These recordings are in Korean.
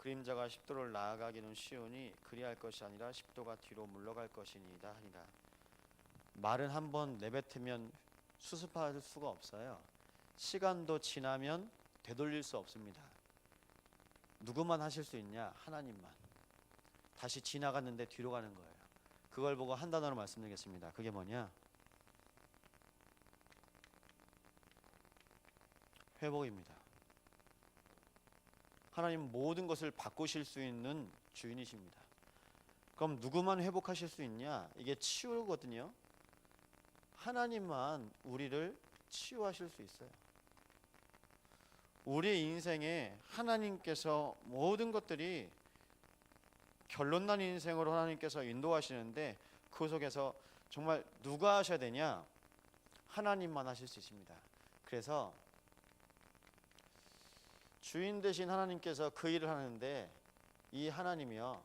그림자가 10도를 나아가기는 쉬우니 그리할 것이 아니라 10도가 뒤로 물러갈 것이니이다 하니라. 말은 한번 내뱉으면 수습할 수가 없어요. 시간도 지나면 되돌릴 수 없습니다. 누구만 하실 수 있냐? 하나님만. 다시 지나갔는데 뒤로 가는 거예요. 그걸 보고 한 단어로 말씀드리겠습니다. 그게 뭐냐? 회복입니다. 하나님 모든 것을 바꾸실 수 있는 주인이십니다. 그럼 누구만 회복하실 수 있냐? 이게 치유거든요. 하나님만 우리를 치유하실 수 있어요. 우리의 인생에 하나님께서 모든 것들이 결론난 인생으로 하나님께서 인도하시는데 그 속에서 정말 누가 하셔야 되냐? 하나님만 하실 수 있습니다. 그래서 주인 되신 하나님께서 그 일을 하는데 이 하나님이요,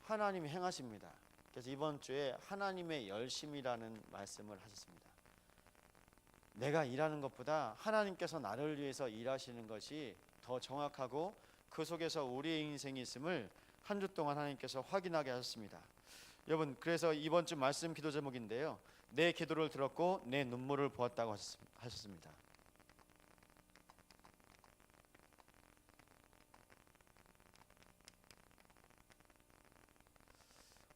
하나님이 행하십니다. 그래서 이번 주에 하나님의 열심이라는 말씀을 하셨습니다. 내가 일하는 것보다 하나님께서 나를 위해서 일하시는 것이 더 정확하고 그 속에서 우리의 인생이 있음을 한 주 동안 하나님께서 확인하게 하셨습니다. 여러분, 그래서 이번 주 말씀 기도 제목인데요, 내 기도를 들었고 내 눈물을 보았다고 하셨습니다.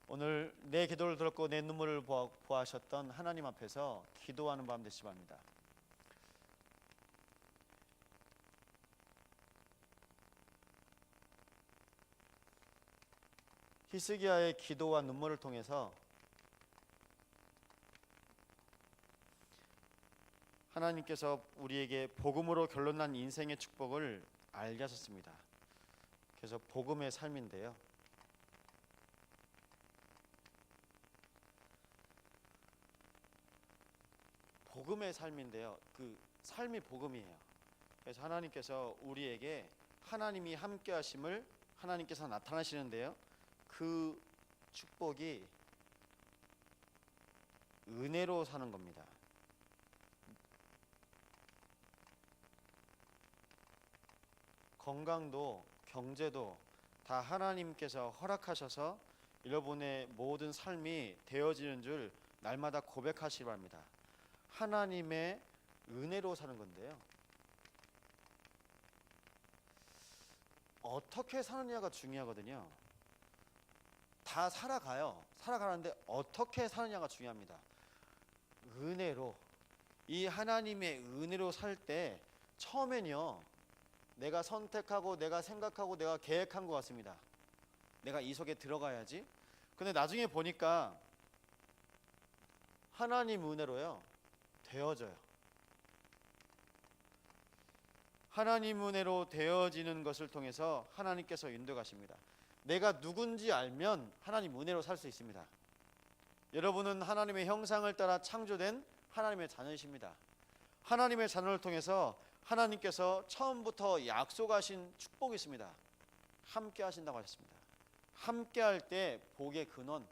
오늘 내 기도를 들었고 내 눈물을 보아하셨던 하나님 앞에서 기도하는 밤 되시기 바랍니다. 히스기야의 기도와 눈물을 통해서 하나님께서 우리에게 복음으로 결론난 인생의 축복을 알게 하셨습니다. 그래서 복음의 삶인데요, 그 삶이 복음이에요. 그래서 하나님께서 우리에게 하나님이 함께 하심을 하나님께서 나타나시는데요, 그 축복이 은혜로 사는 겁니다. 건강도 경제도 다 하나님께서 허락하셔서 여러분의 모든 삶이 되어지는 줄 날마다 고백하시기 바랍니다. 하나님의 은혜로 사는 건데요, 어떻게 사느냐가 중요하거든요. 다 살아가는데 어떻게 사느냐가 중요합니다. 은혜로, 이 하나님의 은혜로 살 때 처음엔요, 내가 선택하고 내가 생각하고 내가 계획한 것 같습니다. 내가 이 속에 들어가야지. 근데 나중에 보니까 하나님 은혜로요 되어져요. 하나님 은혜로 되어지는 것을 통해서 하나님께서 인도하십니다. 내가 누군지 알면 하나님 은혜로 살 수 있습니다. 여러분은 하나님의 형상을 따라 창조된 하나님의 자녀이십니다. 하나님의 자녀를 통해서 하나님께서 처음부터 약속하신 축복이 있습니다. 함께 하신다고 하셨습니다. 함께 할 때 복의 근원,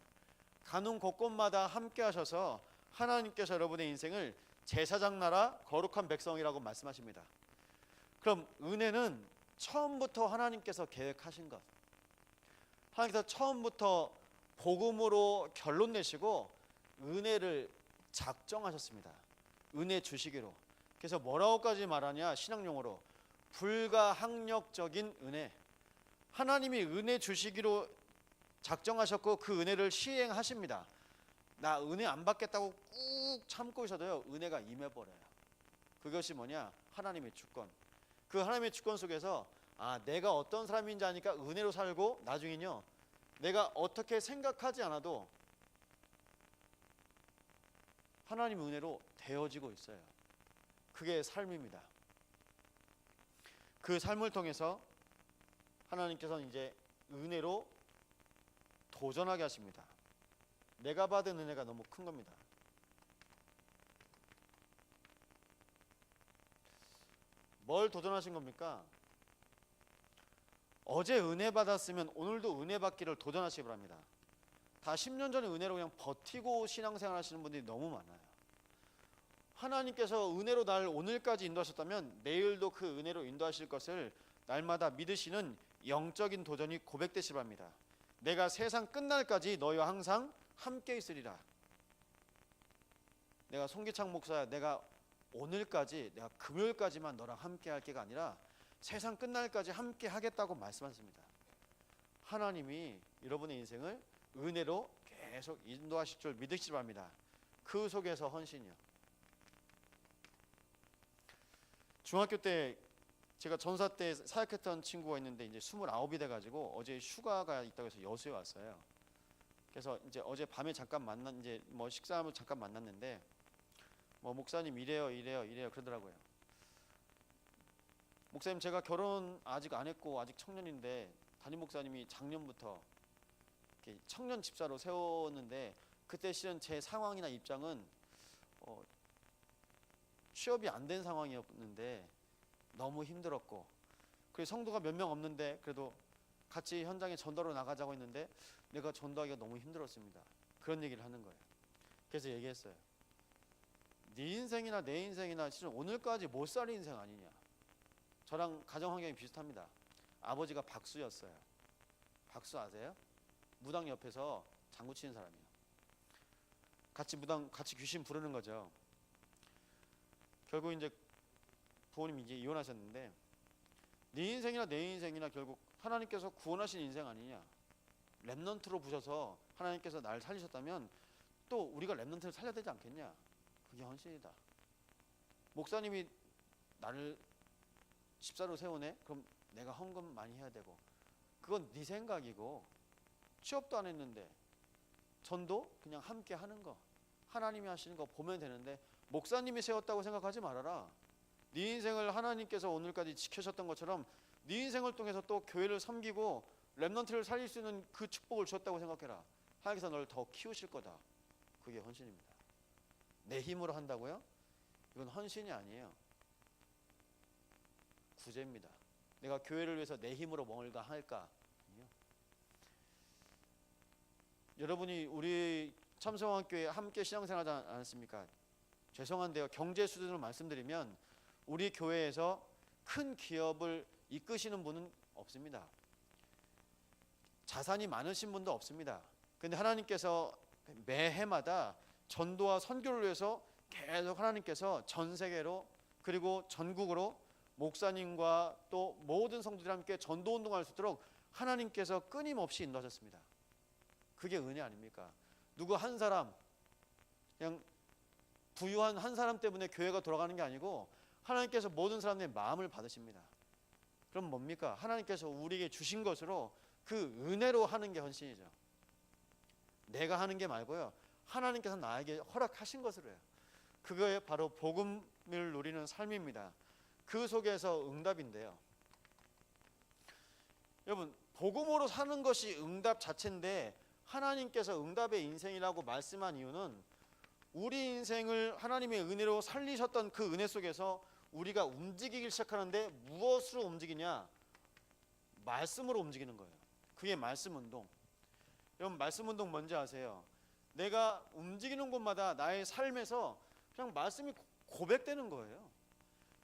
가는 곳곳마다 함께 하셔서 하나님께서 여러분의 인생을 제사장 나라 거룩한 백성이라고 말씀하십니다. 그럼 은혜는 처음부터 하나님께서 계획하신 것, 하나님께서 처음부터 복음으로 결론 내시고 은혜를 작정하셨습니다. 은혜 주시기로. 그래서 뭐라고까지 말하냐, 신학용어로 불가항력적인 은혜. 하나님이 은혜 주시기로 작정하셨고 그 은혜를 시행하십니다. 나 은혜 안 받겠다고 꾹 참고 있어도요, 은혜가 임해버려요. 그것이 뭐냐, 하나님의 주권. 그 하나님의 주권 속에서 내가 어떤 사람인지 아니까 은혜로 살고, 나중에는요, 내가 어떻게 생각하지 않아도 하나님 은혜로 되어지고 있어요. 그게 삶입니다. 그 삶을 통해서 하나님께서는 이제 은혜로 도전하게 하십니다. 내가 받은 은혜가 너무 큰 겁니다. 뭘 도전하신 겁니까? 어제 은혜 받았으면 오늘도 은혜 받기를 도전하시기 바랍니다. 다 10년 전에 은혜로 그냥 버티고 신앙생활 하시는 분들이 너무 많아요. 하나님께서 은혜로 날 오늘까지 인도하셨다면 내일도 그 은혜로 인도하실 것을 날마다 믿으시는 영적인 도전이 고백되시기 바랍니다. 내가 세상 끝날까지 너희와 항상 함께 있으리라. 내가 송기창 목사야, 내가 오늘까지, 내가 금요일까지만 너랑 함께 할 게가 아니라 세상 끝날까지 함께 하겠다고 말씀하십니다. 하나님이 여러분의 인생을 은혜로 계속 인도하실 줄 믿으시기 바랍니다. 그 속에서 헌신이요. 중학교 때 제가 전사 때 사역했던 친구가 있는데 이제 29이 돼가지고 어제 휴가가 있다고 해서 여수에 왔어요. 그래서 이제 어제 밤에 잠깐 이제 뭐 식사하면서 잠깐 만났는데 뭐 목사님 이래요 그러더라고요. 목사님, 제가 결혼 아직 안 했고 아직 청년인데 담임 목사님이 작년부터 이렇게 청년 집사로 세웠는데 그때 실은 제 상황이나 입장은 취업이 안 된 상황이었는데 너무 힘들었고, 그리고 성도가 몇 명 없는데 그래도 같이 현장에 전도로 나가자고 했는데 내가 전도하기가 너무 힘들었습니다. 그런 얘기를 하는 거예요. 그래서 얘기했어요. 네 인생이나 내 인생이나 실은 오늘까지 못 살 인생 아니냐. 저랑 가정 환경이 비슷합니다. 아버지가 박수였어요. 박수 아세요? 무당 옆에서 장구 치는 사람이에요. 같이 귀신 부르는 거죠. 결국 이제 부모님이 이제 이혼하셨는데 네 인생이나 내 인생이나 결국 하나님께서 구원하신 인생 아니냐. 렘넌트로 부셔서 하나님께서 날 살리셨다면 또 우리가 렘넌트를 살려야 되지 않겠냐. 그게 헌신이다. 목사님이 나를 집사로 세우네? 그럼 내가 헌금 많이 해야 되고, 그건 네 생각이고, 취업도 안 했는데 전도 그냥 함께 하는 거, 하나님이 하시는 거 보면 되는데 목사님이 세웠다고 생각하지 말아라. 네 인생을 하나님께서 오늘까지 지켜셨던 것처럼 네 인생을 통해서 또 교회를 섬기고 렘넌트를 살릴 수 있는 그 축복을 주셨다고 생각해라. 하나님께서 너를 더 키우실 거다. 그게 헌신입니다. 내 힘으로 한다고요? 이건 헌신이 아니에요. 구제입니다. 내가 교회를 위해서 내 힘으로 뭔가 할까? 아니요. 여러분이 우리 참성환교회 함께 신앙생활하지 않았습니까? 죄송한데요, 경제 수준으로 말씀드리면 우리 교회에서 큰 기업을 이끄시는 분은 없습니다. 자산이 많으신 분도 없습니다. 근데 하나님께서 매해마다 전도와 선교를 위해서 계속 하나님께서 전 세계로 그리고 전국으로 목사님과 또 모든 성도들이 함께 전도 운동할 수 있도록 하나님께서 끊임없이 인도하셨습니다. 그게 은혜 아닙니까? 누구 한 사람, 그냥 부유한 한 사람 때문에 교회가 돌아가는 게 아니고 하나님께서 모든 사람들의 마음을 받으십니다. 그럼 뭡니까? 하나님께서 우리에게 주신 것으로 그 은혜로 하는 게 헌신이죠. 내가 하는 게 말고요, 하나님께서 나에게 허락하신 것으로 해요. 그거에 바로 복음을 누리는 삶입니다. 그 속에서 응답인데요. 여러분, 복음으로 사는 것이 응답 자체인데 하나님께서 응답의 인생이라고 말씀한 이유는 우리 인생을 하나님의 은혜로 살리셨던 그 은혜 속에서 우리가 움직이기 시작하는데 무엇으로 움직이냐? 말씀으로 움직이는 거예요. 그게 말씀 운동. 여러분, 말씀 운동 뭔지 아세요? 내가 움직이는 곳마다 나의 삶에서 그냥 말씀이 고백되는 거예요.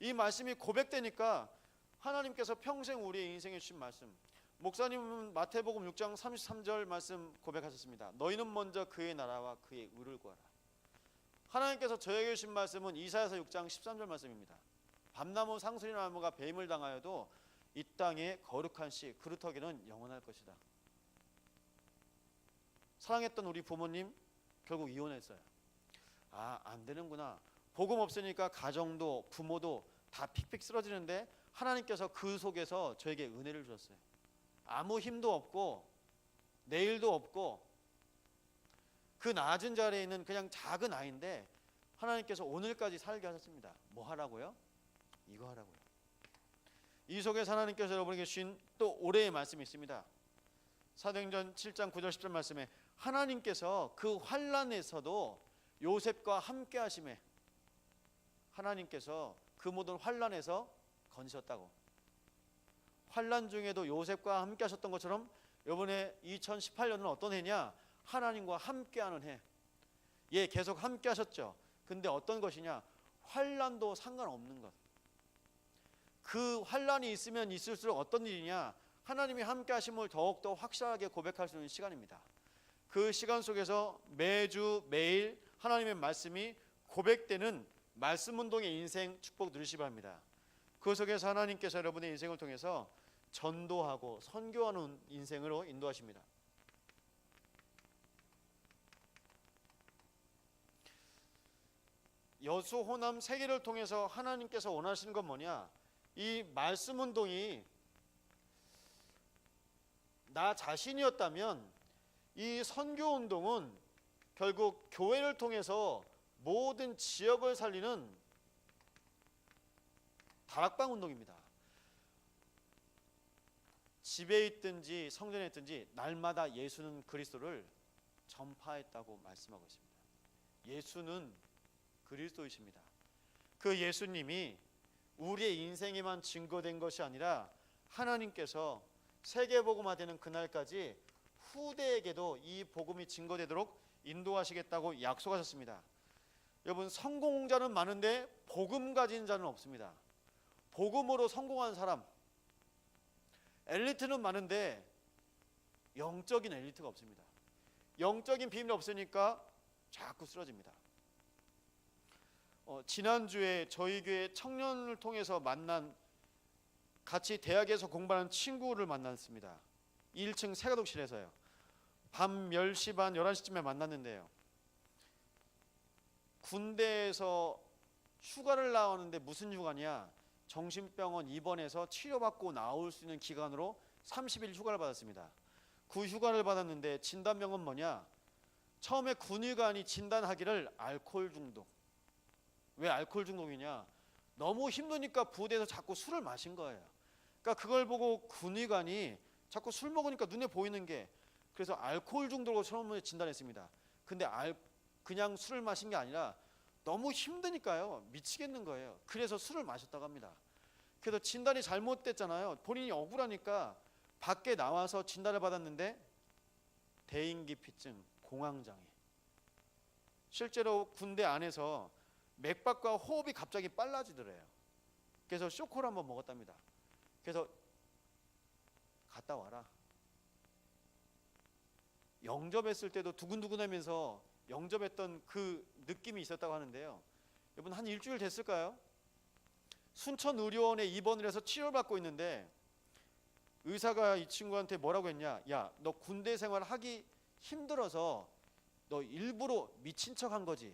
이 말씀이 고백되니까 하나님께서 평생 우리의 인생에 주신 말씀, 목사님은 마태복음 6장 33절 말씀 고백하셨습니다. 너희는 먼저 그의 나라와 그의 의를 구하라. 하나님께서 저에게 주신 말씀은 이사야서 6장 13절 말씀입니다. 밤나무 상수리나무가 뱀을 당하여도 이 땅의 거룩한 씨 그루터기는 영원할 것이다. 사랑했던 우리 부모님 결국 이혼했어요. 안 되는구나. 복음 없으니까 가정도 부모도 다 픽픽 쓰러지는데 하나님께서 그 속에서 저에게 은혜를 주셨어요. 아무 힘도 없고 내일도 없고 그 낮은 자리에 있는 그냥 작은 아이인데 하나님께서 오늘까지 살게 하셨습니다. 뭐 하라고요? 이거 하라고요. 이 속에서 하나님께서 여러분에게 주신 또 올해의 말씀이 있습니다. 사도행전 7장 9절 10절 말씀에 하나님께서 그 환난에서도 요셉과 함께 하심에 하나님께서 그 모든 환난에서 건지셨다고. 환난 중에도 요셉과 함께 하셨던 것처럼 이번에 2018년은 어떤 해냐? 하나님과 함께하는 해. 예, 계속 함께 하셨죠. 근데 어떤 것이냐? 환난도 상관없는 것. 그 환란이 있으면 있을수록 어떤 일이냐? 하나님이 함께 하심을 더욱더 확실하게 고백할 수 있는 시간입니다. 그 시간 속에서 매주 매일 하나님의 말씀이 고백되는 말씀 운동의 인생 축복 누리시기 바랍니다. 그 속에서 하나님께서 여러분의 인생을 통해서 전도하고 선교하는 인생으로 인도하십니다. 여수 호남 세 개를 통해서 하나님께서 원하시는 건 뭐냐? 이 말씀 운동이 나 자신이었다면 이 선교 운동은 결국 교회를 통해서 모든 지역을 살리는 다락방 운동입니다. 집에 있든지 성전에 있든지 날마다 예수는 그리스도를 전파했다고 말씀하고 있습니다. 예수는 그리스도이십니다. 그 예수님이 우리의 인생에만 증거된 것이 아니라 하나님께서 세계복음화되는 그날까지 후대에게도 이 복음이 증거되도록 인도하시겠다고 약속하셨습니다. 여러분, 성공자는 많은데 복음 가진 자는 없습니다. 복음으로 성공한 사람, 엘리트는 많은데 영적인 엘리트가 없습니다. 영적인 비밀이 없으니까 자꾸 쓰러집니다. 지난주에 저희 교회 청년을 통해서 만난, 같이 대학에서 공부하는 친구를 만났습니다. 1층 세가독실에서요. 밤 10시 반 11시쯤에 만났는데요. 군대에서 휴가를 나오는데 무슨 휴가냐? 정신병원 입원해서 치료받고 나올 수 있는 기간으로 30일 휴가를 받았습니다. 그 휴가를 받았는데 진단명은 뭐냐? 처음에 군의관이 진단하기를 알코올 중독. 왜 알코올 중독이냐? 너무 힘드니까 부대에서 자꾸 술을 마신 거예요. 그러니까 그걸 보고 군의관이 자꾸 술 먹으니까 눈에 보이는 게, 그래서 알코올 중독으로 처음에 진단했습니다. 근데 그냥 술을 마신 게 아니라 너무 힘드니까요, 미치겠는 거예요. 그래서 술을 마셨다고 합니다. 그래서 진단이 잘못됐잖아요. 본인이 억울하니까 밖에 나와서 진단을 받았는데 대인기피증, 공황장애. 실제로 군대 안에서 맥박과 호흡이 갑자기 빨라지더래요. 그래서 쇼크를 한번 먹었답니다. 그래서 갔다 와라. 영접했을 때도 두근두근하면서 영접했던 그 느낌이 있었다고 하는데요. 여러분, 한 일주일 됐을까요? 순천의료원에 입원을 해서 치료를 받고 있는데 의사가 이 친구한테 뭐라고 했냐? 야, 너 군대 생활 하기 힘들어서 너 일부러 미친 척 한 거지.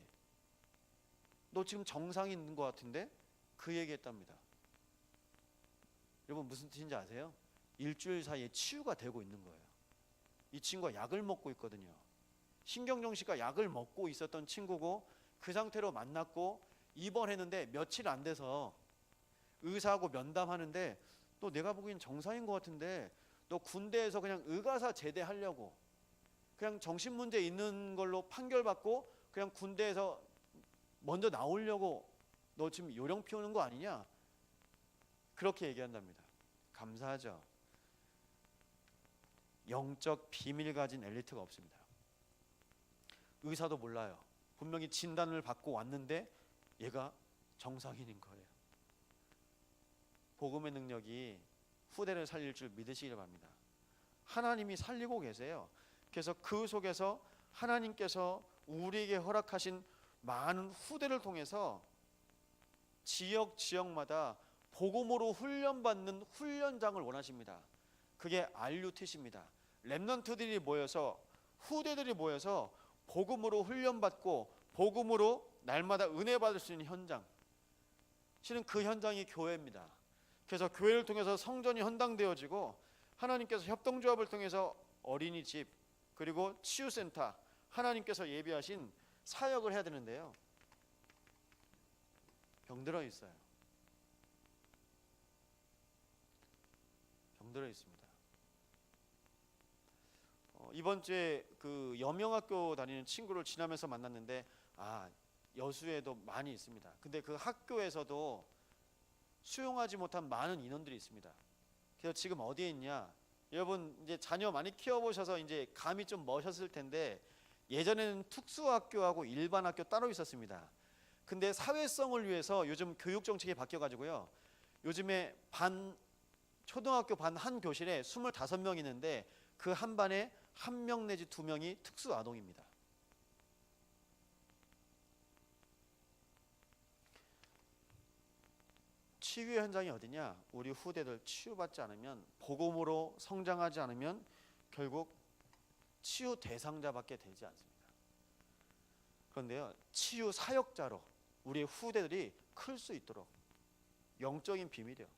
너 지금 정상이 있는 것 같은데? 그 얘기했답니다. 여러분, 무슨 뜻인지 아세요? 일주일 사이에 치유가 되고 있는 거예요. 이 친구가 약을 먹고 있거든요. 신경정신과 약을 먹고 있었던 친구고 그 상태로 만났고 입원했는데 며칠 안 돼서 의사하고 면담하는데, 너 내가 보기엔 정상인 것 같은데 너 군대에서 그냥 의가사 제대하려고, 그냥 정신문제 있는 걸로 판결받고 그냥 군대에서 먼저 나오려고 너 지금 요령 피우는 거 아니냐? 그렇게 얘기한답니다. 감사하죠. 영적 비밀 가진 엘리트가 없습니다. 의사도 몰라요. 분명히 진단을 받고 왔는데 얘가 정상인인 거예요. 복음의 능력이 후대를 살릴 줄 믿으시길 바랍니다. 하나님이 살리고 계세요. 그래서 그 속에서 하나님께서 우리에게 허락하신 많은 후대를 통해서 지역마다 복음으로 훈련받는 훈련장을 원하십니다. 그게 RUTC입니다. 렘넌트들이 모여서, 후대들이 모여서 복음으로 훈련받고 복음으로 날마다 은혜 받을 수 있는 현장, 실은 그 현장이 교회입니다. 그래서 교회를 통해서 성전이 헌당되어지고 하나님께서 협동조합을 통해서 어린이집, 그리고 치유센터, 하나님께서 예비하신 사역을 해야 되는데요. 병들어 있어요. 병들어 있습니다. 이번 주에 그 여명학교 다니는 친구를 지나면서 만났는데, 여수에도 많이 있습니다. 근데 그 학교에서도 수용하지 못한 많은 인원들이 있습니다. 그래서 지금 어디에 있냐? 여러분, 이제 자녀 많이 키워보셔서 이제 감이 좀 머셨을 텐데, 예전에는 특수학교하고 일반 학교 따로 있었습니다. 근데 사회성을 위해서 요즘 교육 정책이 바뀌어가지고요, 요즘에 초등학교 반 한 교실에 25명 있는데 그 한 반에 1명 내지 2명이 특수 아동입니다. 치유의 현장이 어디냐? 우리 후대들 치유받지 않으면, 복음으로 성장하지 않으면 결국 치유 대상자밖에 되지 않습니다. 그런데요, 치유 사역자로 우리 후대들이 클 수 있도록 영적인 비밀이요.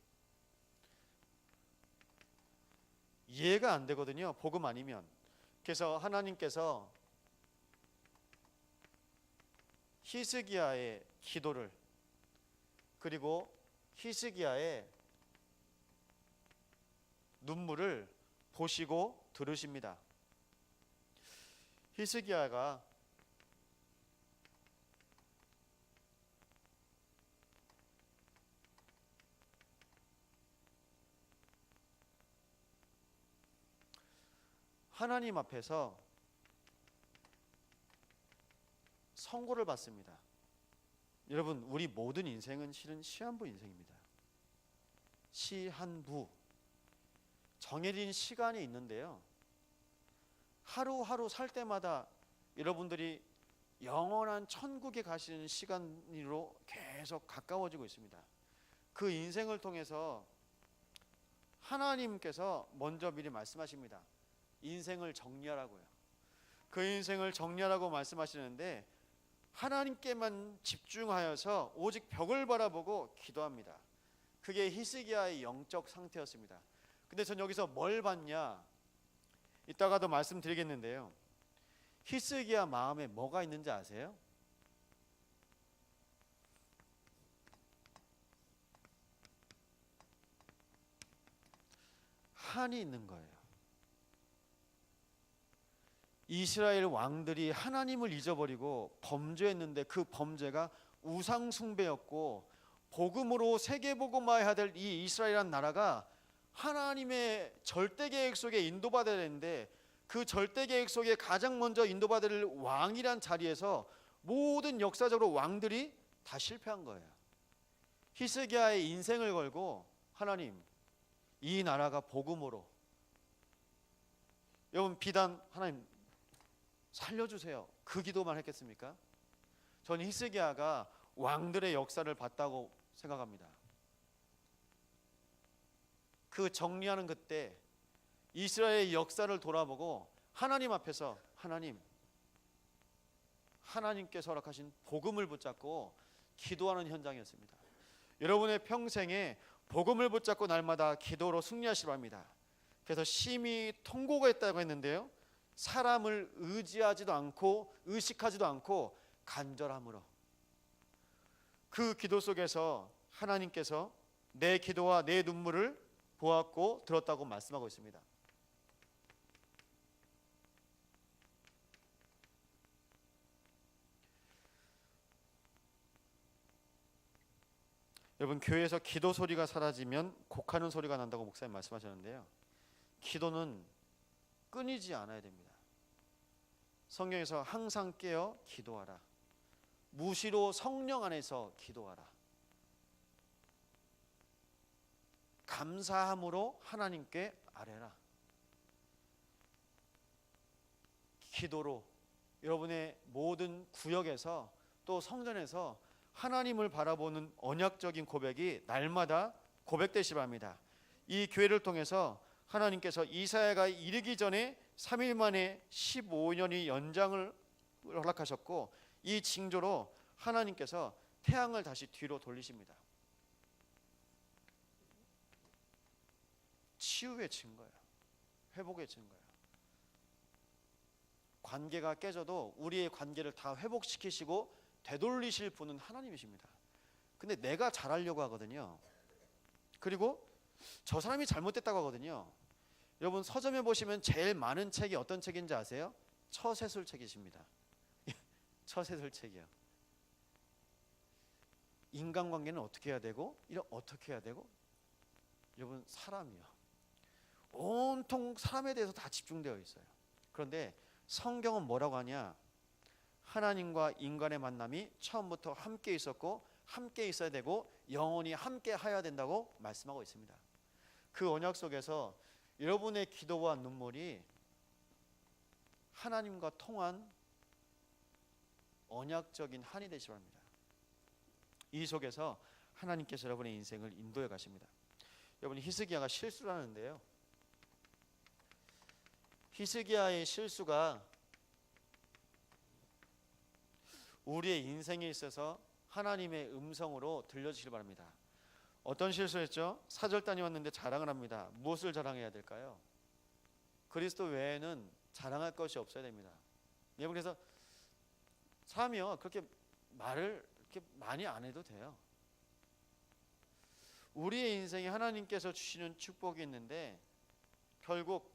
이해가 안 되거든요, 복음 아니면. 그래서 하나님께서 히스기야의 기도를, 그리고 히스기야의 눈물을 보시고 들으십니다. 히스기야가 하나님 앞에서 선고를 받습니다. 여러분, 우리 모든 인생은 실은 시한부 인생입니다. 시한부, 정해진 시간이 있는데요, 하루하루 살 때마다 여러분들이 영원한 천국에 가시는 시간으로 계속 가까워지고 있습니다. 그 인생을 통해서 하나님께서 먼저 미리 말씀하십니다. 인생을 정리하라고요. 그 인생을 정리하라고 말씀하시는데 하나님께만 집중하여서 오직 벽을 바라보고 기도합니다. 그게 히스기야의 영적 상태였습니다. 근데 전 여기서 뭘 봤냐, 이따가도 말씀드리겠는데요, 히스기야 마음에 뭐가 있는지 아세요? 한이 있는 거예요. 이스라엘 왕들이 하나님을 잊어버리고 범죄했는데 그 범죄가 우상 숭배였고, 복음으로 세계복음화해야 될 이 이스라엘이라는 나라가 하나님의 절대 계획 속에 인도받아야 되는데, 그 절대 계획 속에 가장 먼저 인도받을 왕이란 자리에서 모든 역사적으로 왕들이 다 실패한 거예요. 히스기야의 인생을 걸고 하나님, 이 나라가 복음으로, 여러분 비단 하나님 살려주세요, 그 기도만 했겠습니까? 저는 히스기야가 왕들의 역사를 봤다고 생각합니다. 그 정리하는 그때 이스라엘의 역사를 돌아보고 하나님 앞에서 하나님께서 허락하신 복음을 붙잡고 기도하는 현장이었습니다. 여러분의 평생에 복음을 붙잡고 날마다 기도로 승리하시기 바랍니다. 그래서 심히 통곡을 했다고 했는데요, 사람을 의지하지도 않고 의식하지도 않고 간절함으로, 그 기도 속에서 하나님께서 내 기도와 내 눈물을 보았고 들었다고 말씀하고 있습니다. 여러분, 교회에서 기도 소리가 사라지면 곡하는 소리가 난다고 목사님 말씀하셨는데요, 기도는 끊이지 않아야 됩니다. 성경에서 항상 깨어 기도하라, 무시로 성령 안에서 기도하라, 감사함으로 하나님께 아뢰라. 기도로 여러분의 모든 구역에서 또 성전에서 하나님을 바라보는 언약적인 고백이 날마다 고백되시기 바랍니다. 이 교회를 통해서 하나님께서 이사야가 이르기 전에 3일 만에 15년이 연장을 허락하셨고, 이 징조로 하나님께서 태양을 다시 뒤로 돌리십니다. 치유의 증거예요. 회복의 증거예요. 관계가 깨져도 우리의 관계를 다 회복시키시고 되돌리실 분은 하나님이십니다. 근데 내가 잘하려고 하거든요. 그리고 저 사람이 잘못됐다고 하거든요. 여러분, 서점에 보시면 제일 많은 책이 어떤 책인지 아세요? 처세술책이십니다. 처세술책이요. 인간관계는 어떻게 해야 되고, 어떻게 해야 되고, 여러분 사람이요, 온통 사람에 대해서 다 집중되어 있어요. 그런데 성경은 뭐라고 하냐, 하나님과 인간의 만남이 처음부터 함께 있었고 함께 있어야 되고 영원히 함께 하여야 된다고 말씀하고 있습니다. 그 언약 속에서 여러분의 기도와 눈물이 하나님과 통한 언약적인 한이 되시기 바랍니다. 이 속에서 하나님께서 여러분의 인생을 인도해 가십니다. 여러분, 히스기야가 실수를 하는데요, 히스기야의 실수가 우리의 인생에 있어서 하나님의 음성으로 들려주시길 바랍니다. 어떤 실수했죠? 사절단이 왔는데 자랑을 합니다. 무엇을 자랑해야 될까요? 그리스도 외에는 자랑할 것이 없어야 됩니다. 여러분, 그래서 사람이요, 그렇게 말을 그렇게 많이 안 해도 돼요. 우리의 인생에 하나님께서 주시는 축복이 있는데 결국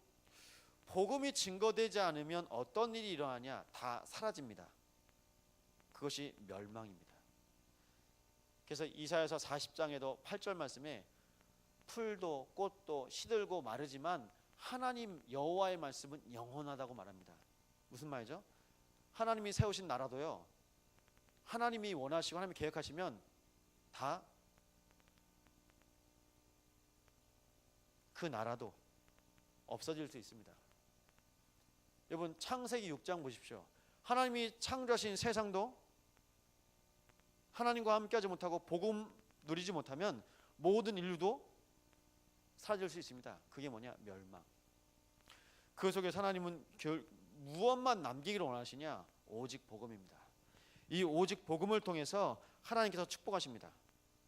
복음이 증거되지 않으면 어떤 일이 일어나냐? 다 사라집니다. 그것이 멸망입니다. 그래서 이사야서 40장에도 8절 말씀에 풀도 꽃도 시들고 마르지만 하나님 여호와의 말씀은 영원하다고 말합니다. 무슨 말이죠? 하나님이 세우신 나라도요, 하나님이 원하시고 하나님이 계획하시면 다 그 나라도 없어질 수 있습니다. 여러분, 창세기 6장 보십시오. 하나님이 창조하신 세상도 하나님과 함께하지 못하고 복음 누리지 못하면 모든 인류도 사라질 수 있습니다. 그게 뭐냐? 멸망. 그 속에 하나님은 무엇만 남기기를 원하시냐? 오직 복음입니다. 이 오직 복음을 통해서 하나님께서 축복하십니다.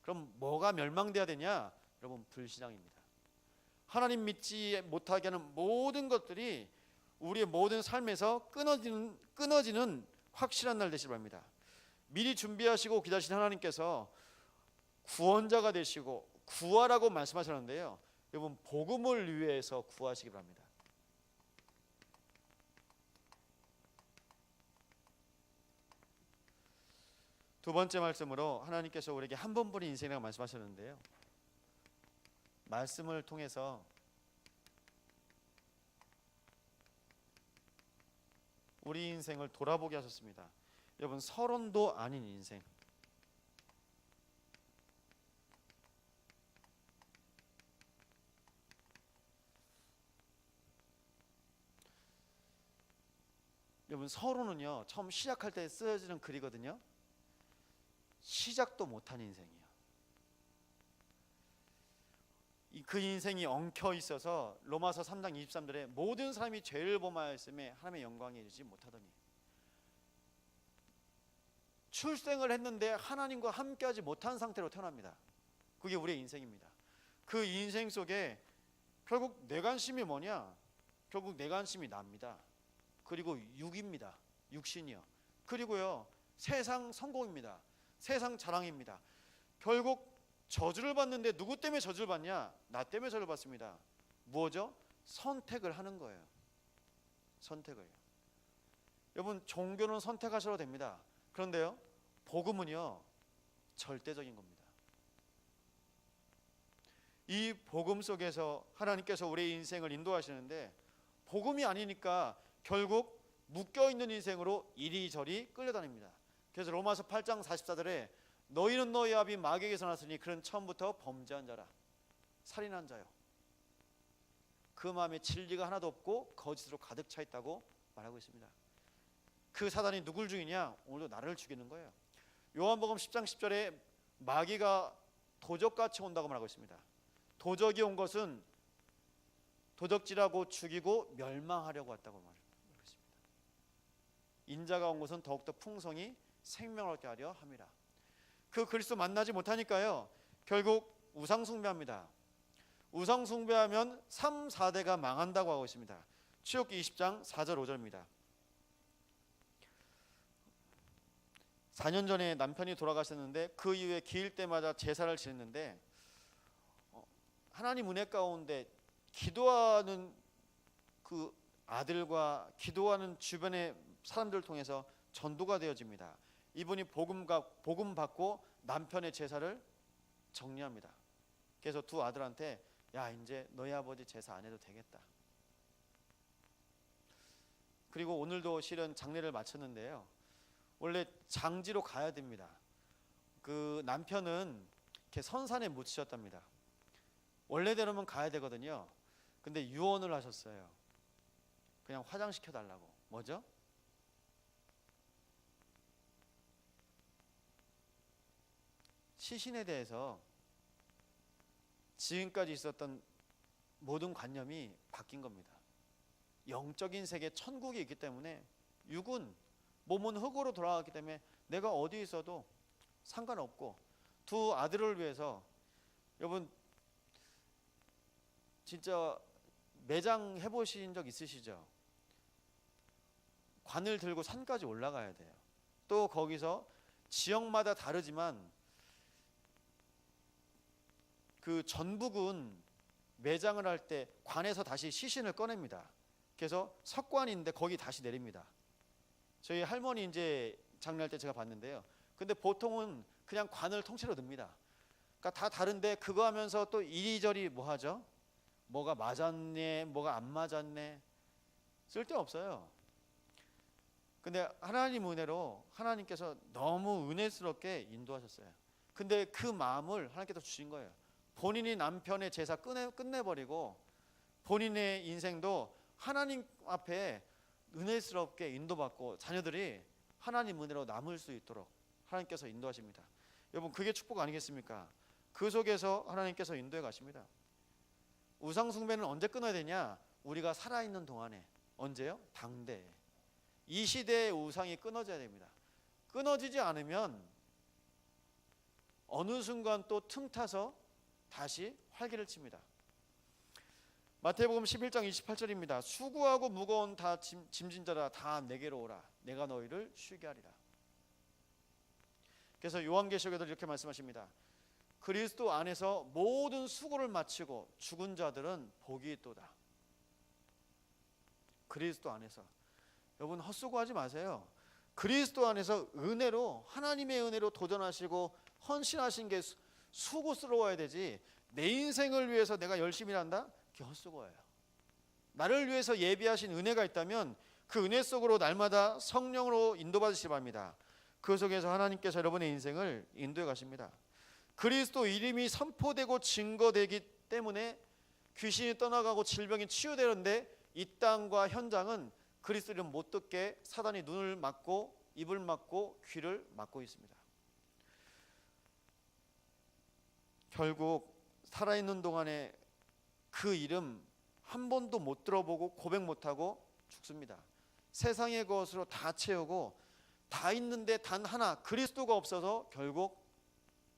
그럼 뭐가 멸망돼야 되냐? 여러분, 불신앙입니다. 하나님 믿지 못하게 하는 모든 것들이 우리의 모든 삶에서 끊어지는 확실한 날 되시기 바랍니다. 미리 준비하시고 기다리신 하나님께서 구원자가 되시고 구하라고 말씀하셨는데요, 여러분, 복음을 위해서 구하시기 바랍니다. 두 번째 말씀으로 하나님께서 우리에게 한 번뿐인 인생이라고 말씀하셨는데요, 말씀을 통해서 우리 인생을 돌아보게 하셨습니다. 여러분, 서론도 아닌 인생, 여러분, 서론은요 처음 시작할 때 쓰여지는 글이거든요. 시작도 못한 인생이에요. 그 인생이 엉켜 있어서 로마서 3장 23절에 모든 사람이 죄를 범하였음에 하나님의 영광에 이르지 못하더니, 출생을 했는데 하나님과 함께하지 못한 상태로 태어납니다. 그게 우리의 인생입니다. 그 인생 속에 결국 내 관심이 뭐냐? 결국 내 관심이 납니다. 그리고 육입니다. 육신이요. 그리고요, 세상 성공입니다. 세상 자랑입니다. 결국 저주를 받는데 누구 때문에 저주를 받냐? 나 때문에 저주를 받습니다. 뭐죠? 선택을 하는 거예요. 선택을. 여러분, 종교는 선택하셔도 됩니다. 그런데요, 복음은요 절대적인 겁니다. 이 복음 속에서 하나님께서 우리의 인생을 인도하시는데, 복음이 아니니까 결국 묶여있는 인생으로 이리저리 끌려다닙니다. 그래서 로마서 8장 44절에 너희는 너희 아비 마귀에게서 났으니 그는 처음부터 범죄한 자라, 살인한 자요, 그 마음에 진리가 하나도 없고 거짓으로 가득 차 있다고 말하고 있습니다. 그 사단이 누굴 죽이냐? 오늘도 나를 죽이는 거예요. 요한복음 10장 10절에 마귀가 도적같이 온다고 말하고 있습니다. 도적이 온 것은 도적질하고 죽이고 멸망하려고 왔다고 말하고 있습니다. 인자가 온 것은 더욱더 풍성히 생명을 얻게 하려 함이라. 그 그리스도 만나지 못하니까요, 결국 우상 숭배합니다. 우상 숭배하면 3, 4대가 망한다고 하고 있습니다. 출애굽기 20장 4절 5절입니다. 4년 전에 남편이 돌아가셨는데 그 이후에 기일 때마다 제사를 지냈는데, 하나님 은혜 가운데 기도하는 그 아들과 기도하는 주변의 사람들을 통해서 전도가 되어집니다. 이분이 복음 받고 남편의 제사를 정리합니다. 그래서 두 아들한테, 야, 이제 너희 아버지 제사 안 해도 되겠다. 그리고 오늘도 실은 장례를 마쳤는데요, 원래 장지로 가야 됩니다. 그 남편은 이렇게 선산에 묻히셨답니다. 원래대로면 가야 되거든요. 근데 유언을 하셨어요. 그냥 화장시켜 달라고. 뭐죠? 시신에 대해서 지금까지 있었던 모든 관념이 바뀐 겁니다. 영적인 세계 천국이 있기 때문에 육은 몸은 흙으로 돌아갔기 때문에 내가 어디 있어도 상관없고, 두 아들을 위해서, 여러분 진짜 매장 해보신 적 있으시죠? 관을 들고 산까지 올라가야 돼요. 또 거기서 지역마다 다르지만 그 전북은 매장을 할 때 관에서 다시 시신을 꺼냅니다. 그래서 석관인데 거기 다시 내립니다. 저희 할머니 이제 장례할 때 제가 봤는데요. 근데 보통은 그냥 관을 통째로 넣습니다. 그러니까 다 다른데 그거 하면서 또 이리저리 뭐 하죠? 뭐가 맞았네, 뭐가 안 맞았네, 쓸데없어요. 근데 하나님 은혜로 하나님께서 너무 은혜스럽게 인도하셨어요. 근데 그 마음을 하나님께서 주신 거예요. 본인이 남편의 제사 끝내버리고 본인의 인생도 하나님 앞에 은혜스럽게 인도받고 자녀들이 하나님 은혜로 남을 수 있도록 하나님께서 인도하십니다. 여러분, 그게 축복 아니겠습니까? 그 속에서 하나님께서 인도해 가십니다. 우상 숭배는 언제 끊어야 되냐? 우리가 살아있는 동안에. 언제요? 당대에. 이 시대의 우상이 끊어져야 됩니다. 끊어지지 않으면 어느 순간 또 틈타서 다시 활기를 칩니다. 마태복음 11장 28절입니다. 수고하고 무거운 다 짐진 자라 다 내게로 오라. 내가 너희를 쉬게 하리라. 그래서 요한계시록에도 이렇게 말씀하십니다. 그리스도 안에서 모든 수고를 마치고 죽은 자들은 복이 있도다. 그리스도 안에서. 여러분, 헛수고하지 마세요. 그리스도 안에서 은혜로, 하나님의 은혜로 도전하시고 헌신하신 게 수고스러워야 되지, 내 인생을 위해서 내가 열심히 한다? 그게 헛수고예요. 나를 위해서 예비하신 은혜가 있다면 그 은혜 속으로 날마다 성령으로 인도받으시기 바랍니다. 그 속에서 하나님께서 여러분의 인생을 인도해 가십니다. 그리스도 이름이 선포되고 증거되기 때문에 귀신이 떠나가고 질병이 치유되는데, 이 땅과 현장은 그리스도 이름 못 듣게 사단이 눈을 막고 입을 막고 귀를 막고 있습니다. 결국 살아있는 동안에 그 이름 한 번도 못 들어보고 고백 못하고 죽습니다. 세상의 것으로 다 채우고 다 있는데 단 하나 그리스도가 없어서 결국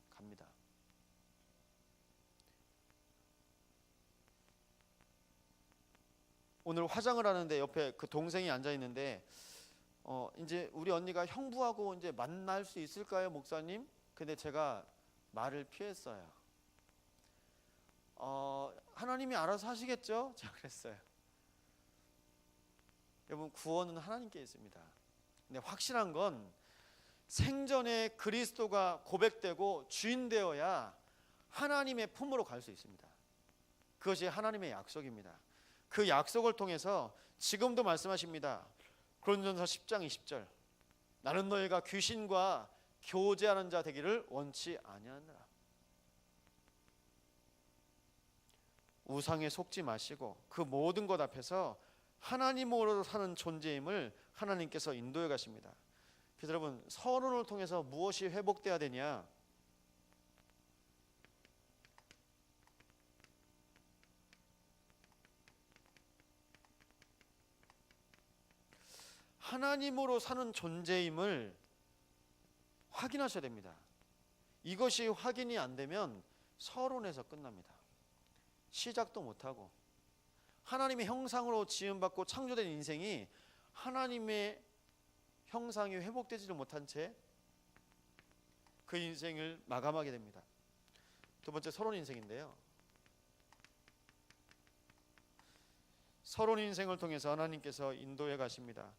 갑니다. 오늘 화장을 하는데 옆에 그 동생이 앉아 있는데 이제 우리 언니가 형부하고 이제 만날 수 있을까요, 목사님? 근데 제가 말을 피했어요. 하나님이 알아서 하시겠죠? 제가 그랬어요. 여러분, 구원은 하나님께 있습니다. 근데 확실한 건 생전에 그리스도가 고백되고 주인 되어야 하나님의 품으로 갈 수 있습니다. 그것이 하나님의 약속입니다. 그 약속을 통해서 지금도 말씀하십니다. 고린도전서 10장 20절. 나는 너희가 귀신과 교제하는 자 되기를 원치 아니하노라. 우상에 속지 마시고 그 모든 것 앞에서 하나님으로 사는 존재임을 하나님께서 인도해 가십니다. 그래서 여러분, 서론을 통해서 무엇이 회복돼야 되냐? 하나님으로 사는 존재임을 확인하셔야 됩니다. 이것이 확인이 안 되면 서론에서 끝납니다. 시작도 못하고 하나님의 형상으로 지음받고 창조된 인생이 하나님의 형상이 회복되지를 못한 채 그 인생을 마감하게 됩니다. 두 번째, 서론 인생인데요. 서론 인생을 통해서 하나님께서 인도해 가십니다.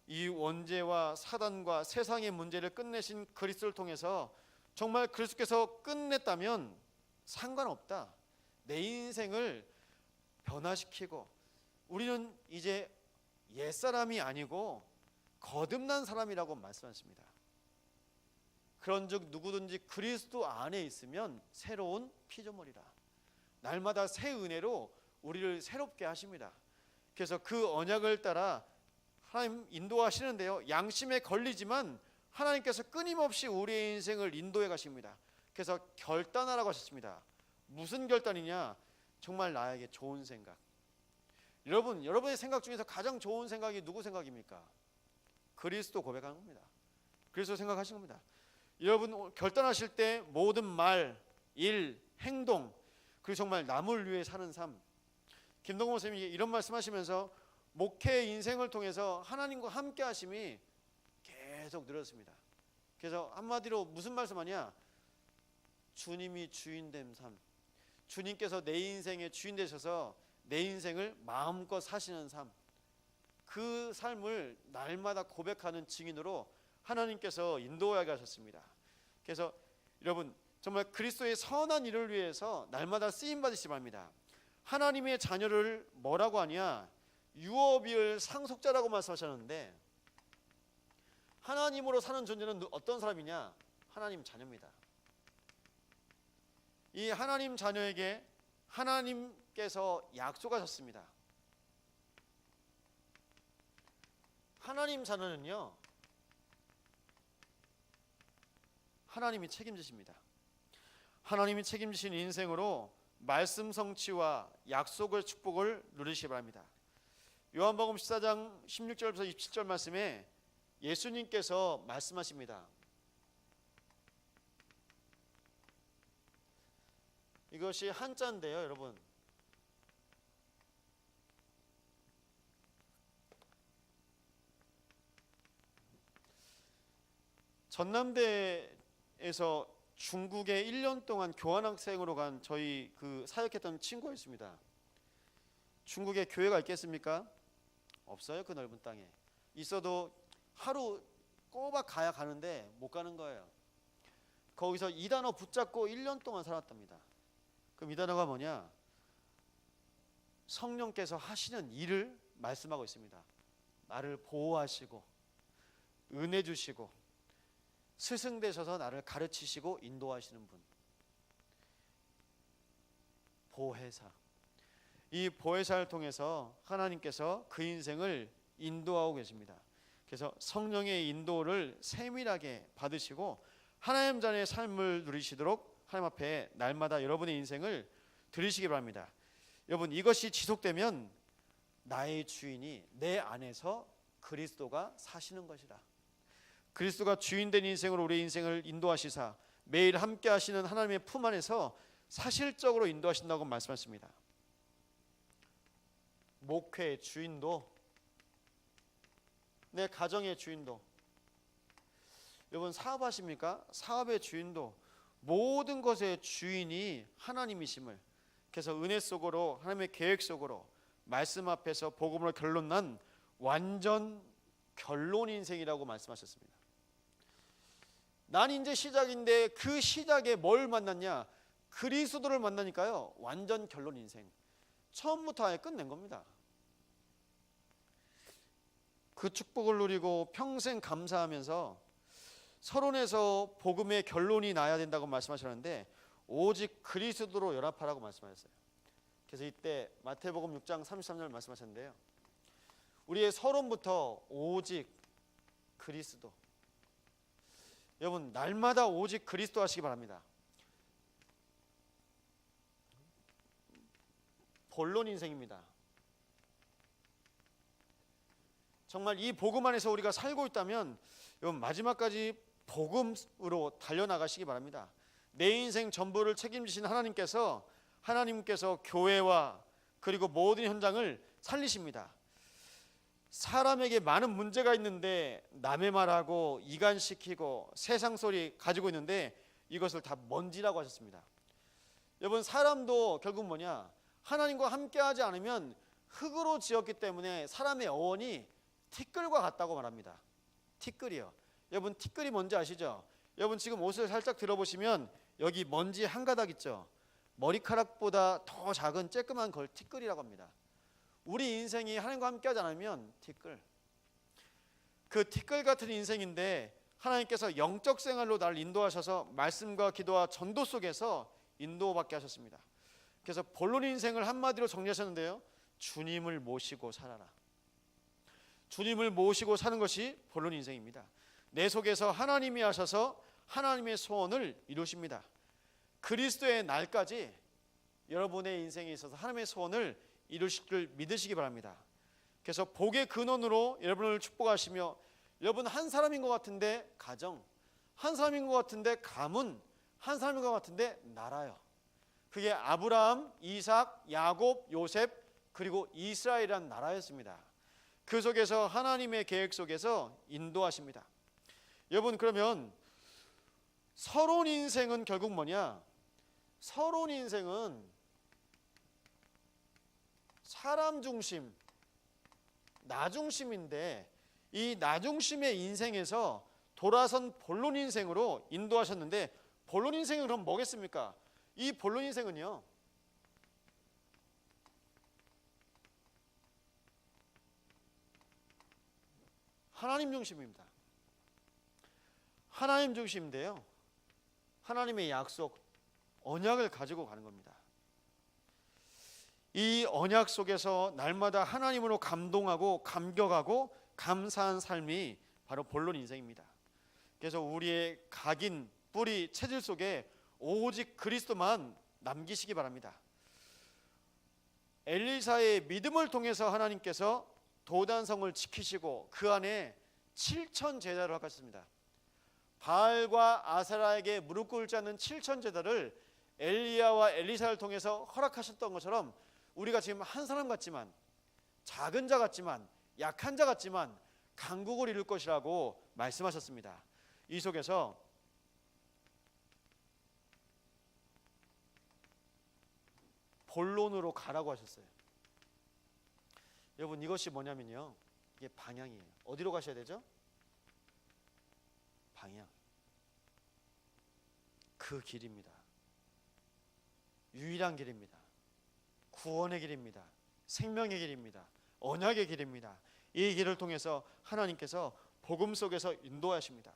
이 원죄와 사단과 세상의 문제를 끝내신 그리스도를 통해서 정말 그리스도께서 끝냈다면 상관없다. 내 인생을 변화시키고 우리는 이제 옛사람이 아니고 거듭난 사람이라고 말씀하십니다. 그런즉 누구든지 그리스도 안에 있으면 새로운 피조물이라. 날마다 새 은혜로 우리를 새롭게 하십니다. 그래서 그 언약을 따라 하나님 인도하시는데요, 양심에 걸리지만 하나님께서 끊임없이 우리의 인생을 인도해 가십니다. 그래서 결단하라고 하셨습니다. 무슨 결단이냐? 정말 나에게 좋은 생각. 여러분의 생각 중에서 가장 좋은 생각이 누구 생각입니까? 그리스도 고백하는 겁니다. 그리스도 생각하시는 겁니다. 여러분 결단하실 때 모든 말, 일, 행동, 그리고 정말 남을 위해 사는 삶. 김동건 선생님이 이런 말씀하시면서 목회 인생을 통해서 하나님과 함께 하심이 계속 늘었습니다. 그래서 한마디로 무슨 말씀하냐? 주님이 주인된 삶. 주님께서 내 인생의 주인 되셔서 내 인생을 마음껏 사시는 삶. 그 삶을 날마다 고백하는 증인으로 하나님께서 인도하게 하셨습니다. 그래서 여러분 정말 그리스도의 선한 일을 위해서 날마다 쓰임 받으시기 바랍니다. 하나님의 자녀를 뭐라고 하냐? 유어비을 상속자라고 말씀하셨는데, 하나님으로 사는 존재는 어떤 사람이냐? 하나님 자녀입니다. 이 하나님 자녀에게 하나님께서 약속하셨습니다. 하나님 자녀는요, 하나님이 책임지십니다. 하나님이 책임지신 인생으로 말씀 성취와 약속의 축복을 누리시기 바랍니다. 요한복음 14장 16절부터 27절 말씀에 예수님께서 말씀하십니다. 이것이 한자인데요, 여러분. 전남대에서 중국에 1년 동안 교환학생으로 간 저희 그 사역했던 친구가 있습니다. 중국에 교회가 있겠습니까? 없어요. 그 넓은 땅에. 있어도 하루 꼬박 가야 가는데 못 가는 거예요. 거기서 이 단어 붙잡고 1년 동안 살았답니다. 그럼 이 단어가 뭐냐? 성령께서 하시는 일을 말씀하고 있습니다. 나를 보호하시고 은혜 주시고 스승 되셔서 나를 가르치시고 인도하시는 분. 보혜사. 이 보혜사를 통해서 하나님께서 그 인생을 인도하고 계십니다. 그래서 성령의 인도를 세밀하게 받으시고 하나님 자녀의 삶을 누리시도록 하나님 앞에 날마다 여러분의 인생을 드리시기 바랍니다. 여러분 이것이 지속되면 나의 주인이 내 안에서 그리스도가 사시는 것이라. 그리스도가 주인된 인생으로 우리의 인생을 인도하시사 매일 함께 하시는 하나님의 품 안에서 사실적으로 인도하신다고 말씀하십니다. 목회의 주인도, 내 가정의 주인도, 여러분 사업하십니까? 사업의 주인도, 모든 것의 주인이 하나님이심을, 그래서 은혜 속으로 하나님의 계획 속으로 말씀 앞에서 복음으로 결론난 완전 결론 인생이라고 말씀하셨습니다. 난 이제 시작인데 그 시작에 뭘 만났냐? 그리스도를 만나니까요, 완전 결론 인생. 처음부터 아예 끝낸 겁니다. 그 축복을 누리고 평생 감사하면서 서론에서 복음의 결론이 나야 된다고 말씀하셨는데 오직 그리스도로 연합하라고 말씀하셨어요. 그래서 이때 마태복음 6장 33절 말씀하셨는데요, 우리의 서론부터 오직 그리스도. 여러분 날마다 오직 그리스도 하시기 바랍니다. 본론 인생입니다. 정말 이 복음 안에서 우리가 살고 있다면 여러분 마지막까지 복음으로 달려나가시기 바랍니다. 내 인생 전부를 책임지신 하나님께서 교회와 그리고 모든 현장을 살리십니다. 사람에게 많은 문제가 있는데 남의 말하고 이간시키고 세상 소리 가지고 있는데 이것을 다 먼지라고 하셨습니다. 여러분 사람도 결국 뭐냐? 하나님과 함께하지 않으면 흙으로 지었기 때문에 사람의 어원이 티끌과 같다고 말합니다. 티끌이요. 여러분 티끌이 뭔지 아시죠? 여러분 지금 옷을 살짝 들어보시면 여기 먼지 한 가닥 있죠? 머리카락보다 더 작은 쬐끄만 걸 티끌이라고 합니다. 우리 인생이 하나님과 함께하지 않으면 티끌. 그 티끌 같은 인생인데 하나님께서 영적 생활로 나를 인도하셔서 말씀과 기도와 전도 속에서 인도받게 하셨습니다. 그래서 본론 인생을 한마디로 정리하셨는데요, 주님을 모시고 살아라. 주님을 모시고 사는 것이 본론 인생입니다. 내 속에서 하나님이 하셔서 하나님의 소원을 이루십니다. 그리스도의 날까지 여러분의 인생에 있어서 하나님의 소원을 이루실 줄 믿으시기 바랍니다. 그래서 복의 근원으로 여러분을 축복하시며, 여러분 한 사람인 것 같은데 가정, 한 사람인 것 같은데 가문, 한 사람인 것 같은데 나라요. 그게 아브라함, 이삭, 야곱, 요셉, 그리고 이스라엘이라는 나라였습니다. 그 속에서 하나님의 계획 속에서 인도하십니다. 여러분, 그러면 서론 인생은 결국 뭐냐? 서론 인생은 사람 중심, 나 중심인데, 이 나 중심의 인생에서 돌아선 본론 인생으로 인도하셨는데, 본론 인생은 그럼 뭐겠습니까? 이 본론 인생은요, 하나님 중심입니다. 하나님 중심인데요, 하나님의 약속, 언약을 가지고 가는 겁니다. 이 언약 속에서 날마다 하나님으로 감동하고 감격하고 감사한 삶이 바로 본론 인생입니다. 그래서 우리의 각인, 뿌리, 체질 속에 오직 그리스도만 남기시기 바랍니다. 엘리사의 믿음을 통해서 하나님께서 도단성을 지키시고 그 안에 7천 제단을 허락하셨습니다. 바알과 아세라에게 무릎 꿇지 않는 7천 제단을 엘리야와 엘리사를 통해서 허락하셨던 것처럼, 우리가 지금 한 사람 같지만, 작은 자 같지만, 약한 자 같지만 강국을 이룰 것이라고 말씀하셨습니다. 이 속에서 본론으로 가라고 하셨어요. 여러분, 이것이 뭐냐면요, 이게 방향이에요. 어디로 가셔야 되죠? 방향. 그 길입니다. 유일한 길입니다. 구원의 길입니다. 생명의 길입니다. 언약의 길입니다. 이 길을 통해서 하나님께서 복음 속에서 인도하십니다.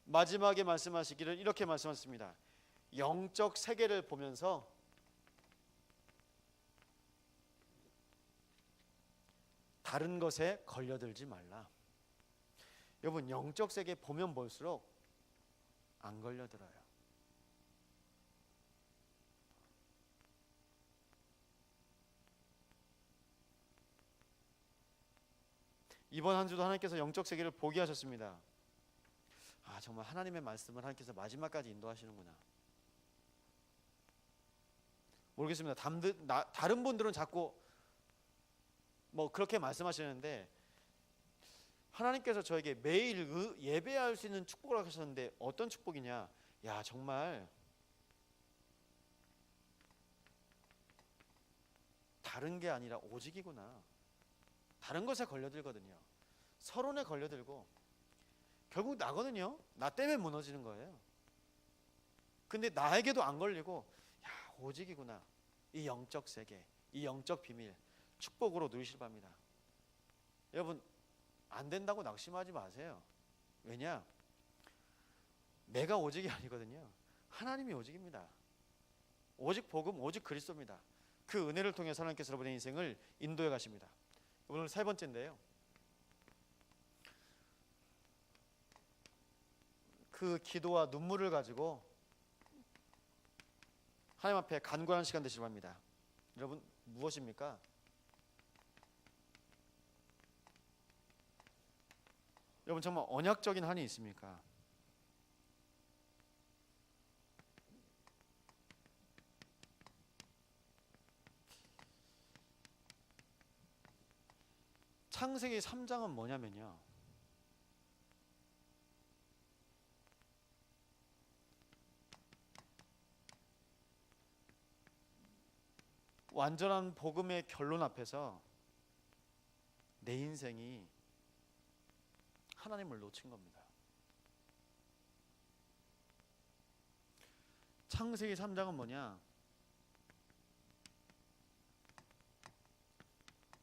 마지막에 말씀하시기를 이렇게 말씀하셨습니다. 영적 세계를 보면서 다른 것에 걸려들지 말라. 여러분, 영적 세계 보면 볼수록 안 걸려들어요. 이번 한 주도 하나님께서 영적 세계를 보게 하셨습니다. 아, 정말 하나님의 말씀을 하나님께서 마지막까지 인도하시는구나. 모르겠습니다. 다른 분들은 자꾸 뭐 그렇게 말씀하시는데, 하나님께서 저에게 매일 예배할 수 있는 축복을 하셨는데, 어떤 축복이냐? 야, 정말 다른 게 아니라 오직이구나. 다른 것에 걸려들거든요. 서론에 걸려들고 결국 나거든요. 나 때문에 무너지는 거예요. 근데 나에게도 안 걸리고, 야, 오직이구나. 이 영적 세계, 이 영적 비밀, 축복으로 누리실 바입니다. 여러분, 안 된다고 낙심하지 마세요. 왜냐? 내가 오직이 아니거든요. 하나님이 오직입니다. 오직 복음, 오직 그리스도입니다. 그 은혜를 통해서 하나님께서 여러분의 인생을 인도해 가십니다. 오늘 세 번째인데요, 그 기도와 눈물을 가지고 하나님 앞에 간구하는 시간 되시기 바랍니다. 여러분, 무엇입니까? 여러분, 정말 언약적인 한이 있습니까? 창세기 3장은 뭐냐면요, 완전한 복음의 결론 앞에서 내 인생이 하나님을 놓친 겁니다. 창세기 3장은 뭐냐?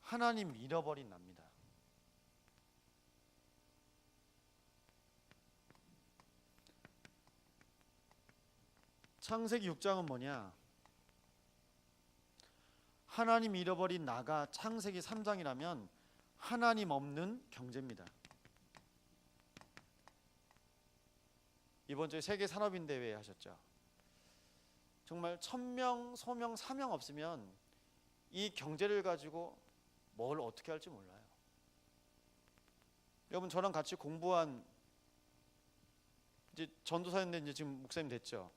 하나님 잃어버린 납니다. 창세기 6장은 뭐냐? 하나님 잃어버린 나가 창세기 3장이라면 하나님 없는 경제입니다. 이번 주에 세계 산업인대회 하셨죠? 정말 1000명, 소명, 사명 없으면 이 경제를 가지고 뭘 어떻게 할지 몰라요. 여러분, 저랑 같이 공부한 이제 전도사였는데 이제 지금 목사님 됐죠.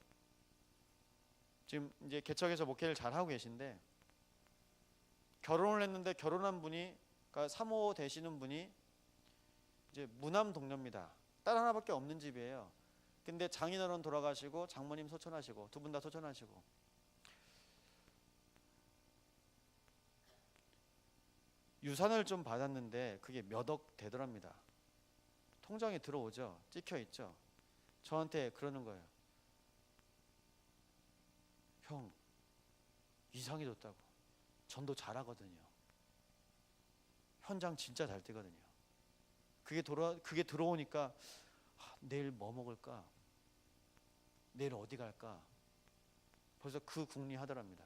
지금 이제 개척해서 목회를 잘 하고 계신데, 결혼을 했는데 결혼한 분이, 그러니까 사모 되시는 분이 이제 무남 동료입니다. 딸 하나밖에 없는 집이에요. 근데 장인어른 돌아가시고 장모님 소천하시고 두 분 다 소천하시고, 유산을 좀 받았는데 그게 몇 억 되더랍니다. 통장에 들어오죠. 찍혀 있죠. 저한테 그러는 거예요. 형, 이상이 뒀다고. 전도 잘하거든요. 현장 진짜 잘 뛰거든요. 그게 들어오니까 내일 뭐 먹을까? 내일 어디 갈까? 벌써 그 궁리하더랍니다.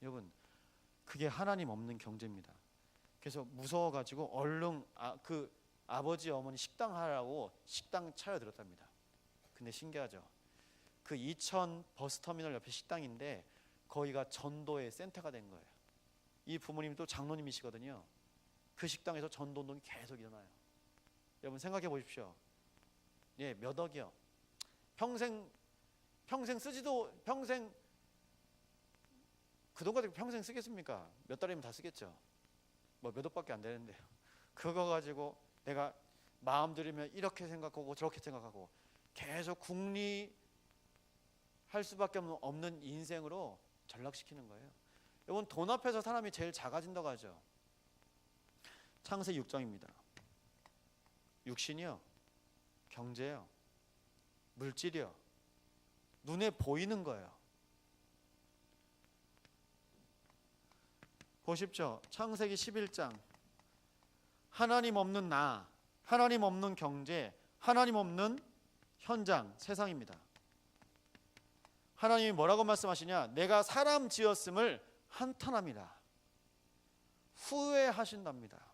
여러분, 그게 하나님 없는 경제입니다. 그래서 무서워가지고 얼른 그 아버지 어머니 식당 하라고 식당 차려들었답니다. 근데 신기하죠. 그 이천 버스터미널 옆에 식당인데 거기가 전도의 센터가 된 거예요. 이 부모님이 또 장로님이시거든요. 그 식당에서 전도 운동이 계속 일어나요. 여러분 생각해 보십시오. 예, 몇 억이요. 평생 그 돈 가지고 평생 쓰겠습니까? 몇 달이면 다 쓰겠죠. 뭐 몇 억밖에 안 되는데요. 그거 가지고 내가 마음 들이면 이렇게 생각하고 저렇게 생각하고 계속 궁리할 수밖에 없는 인생으로 전락시키는 거예요. 여러분, 돈 앞에서 사람이 제일 작아진다고 하죠. 창세기 6장입니다. 육신이요, 경제요, 물질이요, 눈에 보이는 거예요. 보십시오. 창세기 11장. 하나님 없는 나, 하나님 없는 경제, 하나님 없는 현장, 세상입니다. 하나님이 뭐라고 말씀하시냐? 내가 사람 지었음을 한탄합니다. 후회하신답니다.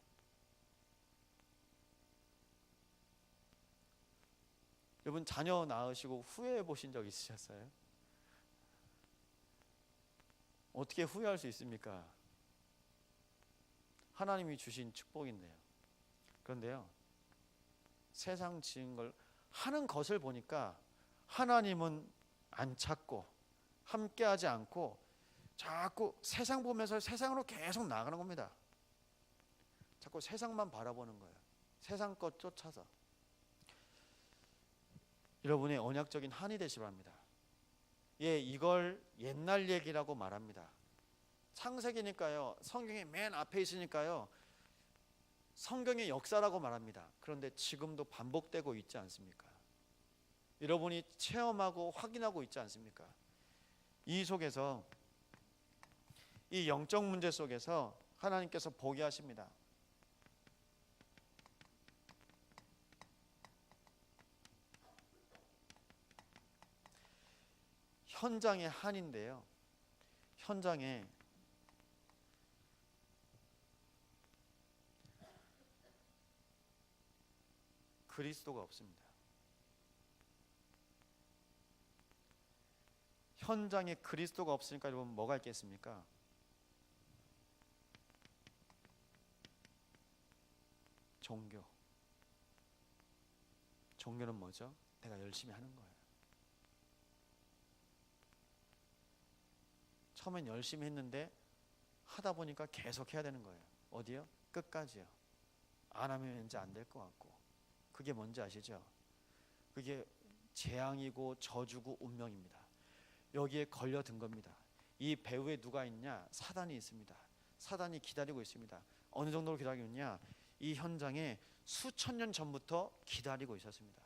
여러분, 자녀 낳으시고 후회해 보신 적 있으셨어요? 어떻게 후회할 수 있습니까? 하나님이 주신 축복인데요. 그런데요, 세상 지은 걸 하는 것을 보니까 하나님은 안 찾고 함께하지 않고 자꾸 세상 보면서 세상으로 계속 나가는 겁니다. 자꾸 세상만 바라보는 거예요. 세상 것 쫓아서. 여러분의 언약적인 한이 되시기 바랍니다. 예, 이걸 옛날 얘기라고 말합니다. 창세기니까요, 성경의 맨 앞에 있으니까요, 성경의 역사라고 말합니다. 그런데 지금도 반복되고 있지 않습니까? 여러분이 체험하고 확인하고 있지 않습니까? 이 속에서, 이 영적 문제 속에서 하나님께서 보게 하십니다. 현장의 한인데요, 현장에 그리스도가 없습니다. 현장에 그리스도가 없으니까 여러분 뭐가 있겠습니까? 종교. 종교는 뭐죠? 내가 열심히 하는 거예요. 처음엔 열심히 했는데 하다 보니까 계속 해야 되는 거예요. 어디요? 끝까지요. 안 하면 왠지 안 될 것 같고. 그게 뭔지 아시죠? 그게 재앙이고 저주고 운명입니다. 여기에 걸려든 겁니다. 이 배후에 누가 있냐? 사단이 있습니다. 사단이 기다리고 있습니다. 어느 정도로 기다리고 있냐? 이 현장에 수천 년 전부터 기다리고 있었습니다.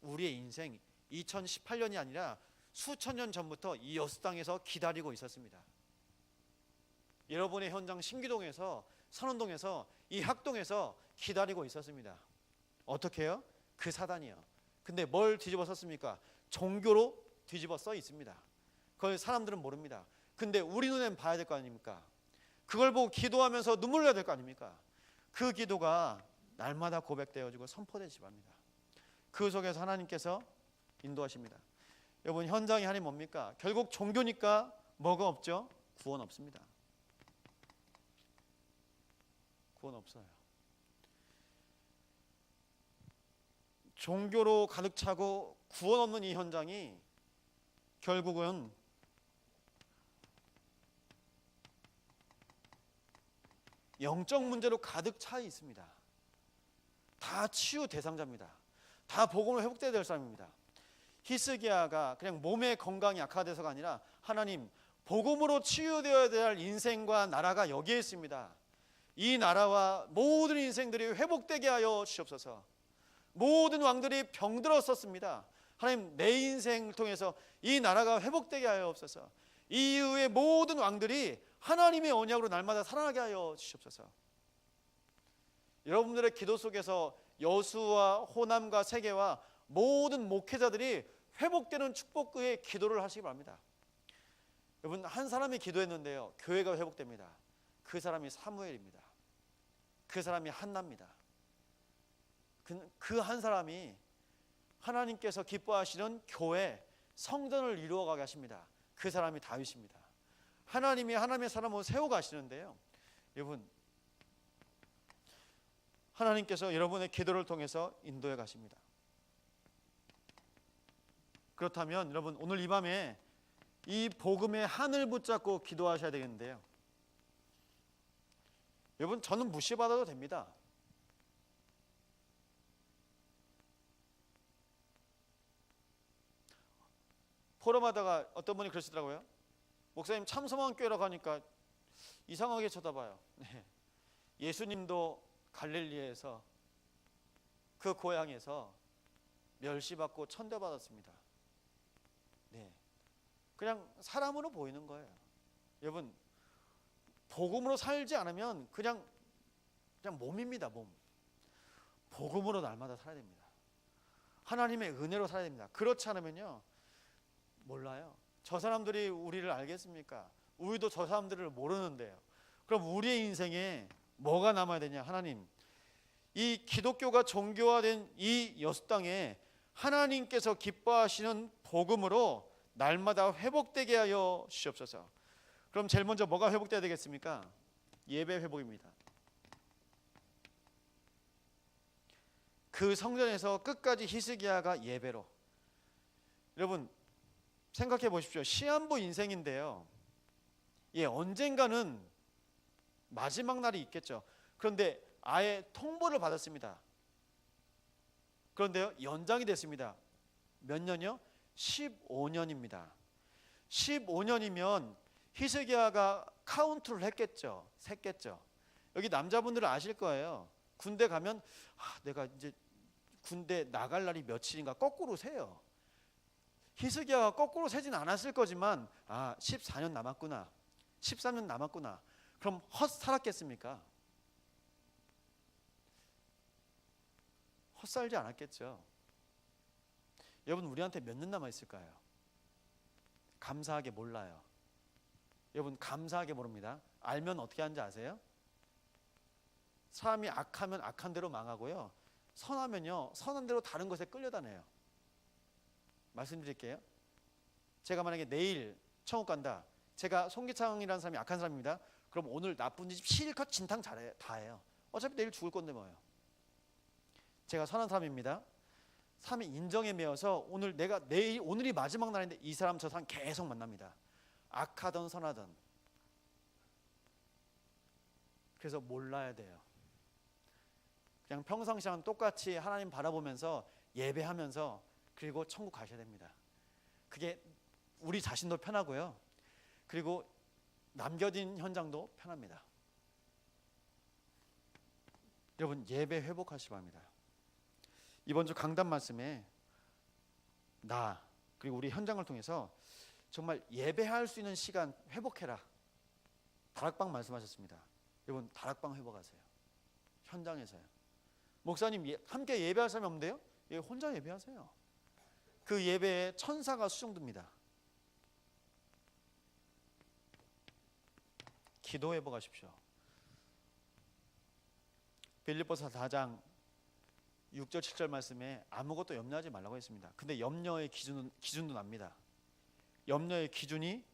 우리의 인생 2018년이 아니라 수천 년 전부터 이 여수 땅에서 기다리고 있었습니다. 여러분의 현장 신기동에서, 선원동에서, 이 학동에서 기다리고 있었습니다. 어떻게 해요? 그 사단이요. 근데 뭘 뒤집어 썼습니까? 종교로 뒤집어 써 있습니다. 그걸 사람들은 모릅니다. 근데 우리 눈엔 봐야 될 거 아닙니까? 그걸 보고 기도하면서 눈물 나야 될 거 아닙니까? 그 기도가 날마다 고백되어지고 선포되시 바랍니다. 그 속에서 하나님께서 인도하십니다. 여러분, 현장이 하나님 뭡니까? 결국 종교니까 뭐가 없죠? 구원 없습니다. 구원 없어요. 종교로 가득 차고 구원 없는 이 현장이 결국은 영적 문제로 가득 차 있습니다. 다 치유 대상자입니다. 다 복음으로 회복돼야 될 사람입니다. 히스기야가 그냥 몸의 건강이 악화돼서가 아니라 하나님, 복음으로 치유되어야 될 인생과 나라가 여기에 있습니다. 이 나라와 모든 인생들이 회복되게 하여 주시옵소서. 모든 왕들이 병들었었습니다. 하나님, 내 인생을 통해서 이 나라가 회복되게 하여 주옵소서. 이 이후의 모든 왕들이 하나님의 언약으로 날마다 살아나게 하여 주시옵소서. 여러분들의 기도 속에서 여수와 호남과 세계와 모든 목회자들이 회복되는 축복의 기도를 하시기 바랍니다. 여러분, 한 사람이 기도했는데요, 교회가 회복됩니다. 그 사람이 사무엘입니다. 그 사람이 한나입니다. 그 한 사람이 하나님께서 기뻐하시는 교회, 성전을 이루어가게 하십니다. 그 사람이 다윗입니다. 하나님이 하나님의 사람을 세워가시는데요, 여러분, 하나님께서 여러분의 기도를 통해서 인도해 가십니다. 그렇다면 여러분, 오늘 이 밤에 이 복음의 한을 붙잡고 기도하셔야 되겠는데요, 여러분, 저는 무시받아도 됩니다. 포럼하다가 어떤 분이 그러시더라고요. 목사님, 참소만 교회라고 하니까 이상하게 쳐다봐요. 네. 예수님도 갈릴리에서, 그 고향에서 멸시받고 천대받았습니다. 네. 그냥 사람으로 보이는 거예요. 여러분, 복음으로 살지 않으면 그냥 몸입니다. 몸. 복음으로 날마다 살아야 됩니다. 하나님의 은혜로 살아야 됩니다. 그렇지 않으면요, 몰라요. 저 사람들이 우리를 알겠습니까? 우리도 저 사람들을 모르는데요. 그럼 우리의 인생에 뭐가 남아야 되냐? 하나님, 이 기독교가 종교화된 이 여수 땅에 하나님께서 기뻐하시는 복음으로 날마다 회복되게 하여 주시옵소서. 그럼 제일 먼저 뭐가 회복돼야 되겠습니까? 예배 회복입니다. 그 성전에서 끝까지 히스기야가 예배로. 여러분, 생각해 보십시오. 시한부 인생인데요, 언젠가는 마지막 날이 있겠죠. 그런데 아예 통보를 받았습니다. 그런데요, 연장이 됐습니다. 몇 년이요? 15년입니다. 15년이면 히스기야가 카운트를 했겠죠. 셌겠죠. 여기 남자분들은 아실 거예요. 군대 가면 내가 이제 군대 나갈 날이 며칠인가 거꾸로 세요. 히스기야가 거꾸로 세진 않았을 거지만 14년 남았구나, 13년 남았구나. 그럼 헛 살았겠습니까? 헛살지 않았겠죠. 여러분, 우리한테 몇 년 남아 있을까요? 감사하게 몰라요. 여러분, 감사하게 모릅니다. 알면 어떻게 하는지 아세요? 사람이 악하면 악한 대로 망하고요, 선하면요, 선한 대로 다른 것에 끌려다녀요. 말씀드릴게요. 제가 만약에 내일 천국 간다, 제가 송기창이라는 사람이 악한 사람입니다. 그럼 오늘 나쁜 짓 실컷 진탕 다 해요. 어차피 내일 죽을 건데 뭐예요. 제가 선한 사람입니다. 삶의 인정에 매여서 오늘이 마지막 날인데 이 사람 저 사람 계속 만납니다. 악하던 선하던. 그래서 몰라야 돼요. 그냥 평상시랑 똑같이 하나님 바라보면서 예배하면서, 그리고 천국 가셔야 됩니다. 그게 우리 자신도 편하고요, 그리고 남겨진 현장도 편합니다. 여러분, 예배 회복하시기 바랍니다. 이번 주 강단 말씀에 그리고 우리 현장을 통해서 정말 예배할 수 있는 시간 회복해라, 다락방 말씀하셨습니다. 여러분, 다락방 회복하세요. 현장에서요. 목사님, 함께 예배할 사람이 없는데요? 혼자 예배하세요. 그 예배에 천사가 수종듭니다. 기도해 보가십시오. 빌립보서 4장 6절 7절 말씀에 아무것도 염려하지 말라고 했습니다. 근데 염려의 기준도 납니다. 염려의 기준이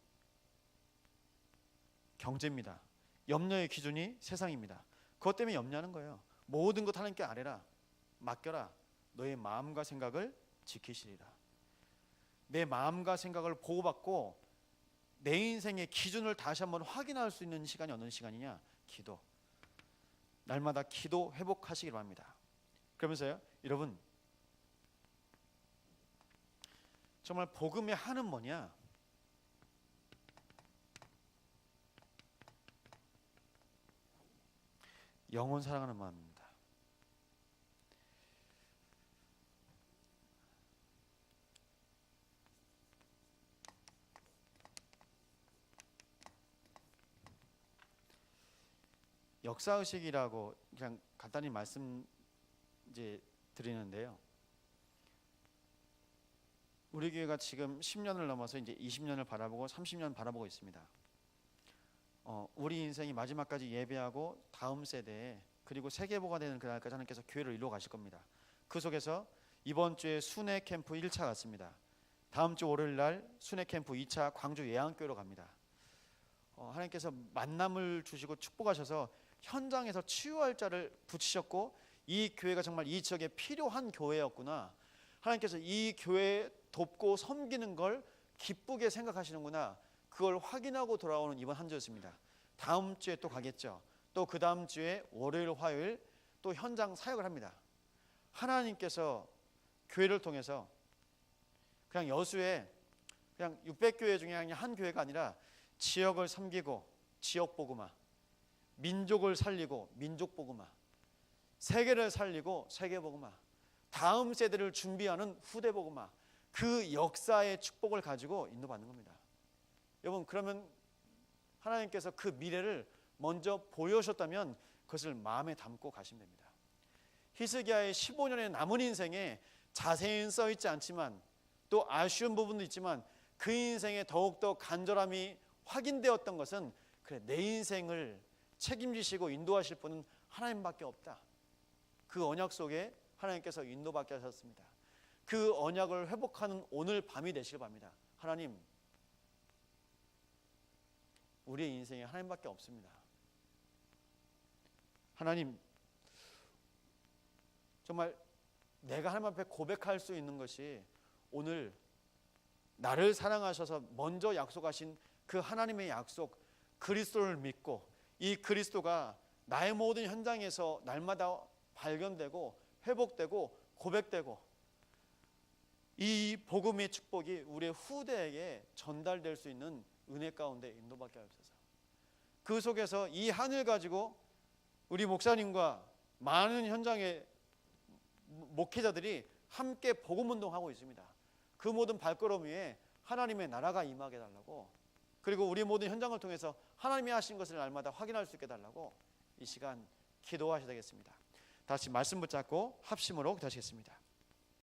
경제입니다. 염려의 기준이 세상입니다. 그것 때문에 염려하는 거예요. 모든 것 하나님께 아뢰라. 맡겨라. 너의 마음과 생각을 지키시리라. 내 마음과 생각을 보호받고 내 인생의 기준을 다시 한번 확인할 수 있는 시간이 어느 시간이냐? 기도. 날마다 기도 회복하시길 바랍니다. 그러면서요, 여러분, 정말 복음의 한은 뭐냐? 영혼 사랑하는 마음입니다. 역사의식이라고 그냥 간단히 말씀 드리는데요. 우리 교회가 지금 10년을 넘어서 이제 20년을 바라보고 30년 바라보고 있습니다. 우리 인생이 마지막까지 예배하고 다음 세대에 그리고 세계보가 되는 그날까지 하나님께서 교회를 이루어 가실 겁니다. 그 속에서 이번 주에 순회 캠프 1차 갔습니다. 다음 주 월요일 날 순회 캠프 2차 광주 예안교회로 갑니다. 하나님께서 만남을 주시고 축복하셔서 현장에서 치유할 자를 붙이셨고 이 교회가 정말 이 지역에 필요한 교회였구나. 하나님께서 이 교회 돕고 섬기는 걸 기쁘게 생각하시는구나. 그걸 확인하고 돌아오는 이번 한 주였습니다. 다음 주에 또 가겠죠. 또 그 다음 주에 월요일, 화요일 또 현장 사역을 합니다. 하나님께서 교회를 통해서 그냥 여수에 그냥 600교회 중에 그냥 한 교회가 아니라 지역을 섬기고 지역 복음화, 민족을 살리고 민족 복음화, 세계를 살리고 세계 복음화, 다음 세대를 준비하는 후대 복음화, 그 역사의 축복을 가지고 인도받는 겁니다. 여러분, 그러면 하나님께서 그 미래를 먼저 보여주셨다면 그것을 마음에 담고 가시면 됩니다. 히스기야의 15년의 남은 인생에 자세히는 써있지 않지만 또 아쉬운 부분도 있지만 그 인생에 더욱더 간절함이 확인되었던 것은 그래, 내 인생을 책임지시고 인도하실 분은 하나님밖에 없다. 그 언약 속에 하나님께서 인도받게 하셨습니다. 그 언약을 회복하는 오늘 밤이 되시길 바랍니다. 하나님, 우리의 인생에 하나님밖에 없습니다. 하나님, 정말 내가 하나님 앞에 고백할 수 있는 것이 오늘 나를 사랑하셔서 먼저 약속하신 그 하나님의 약속, 그리스도를 믿고 이 그리스도가 나의 모든 현장에서 날마다 발견되고 회복되고 고백되고 이 복음의 축복이 우리의 후대에게 전달될 수 있는 은혜 가운데 인도받게 하옵소서. 그 속에서 이 한을 가지고 우리 목사님과 많은 현장의 목회자들이 함께 복음운동하고 있습니다. 그 모든 발걸음 위에 하나님의 나라가 임하게 해달라고, 그리고 우리 모든 현장을 통해서 하나님이 하신 것을 날마다 확인할 수 있게 해달라고 이 시간 기도하셔야 되겠습니다. 다시 말씀 붙잡고 합심으로 기도하시겠습니다.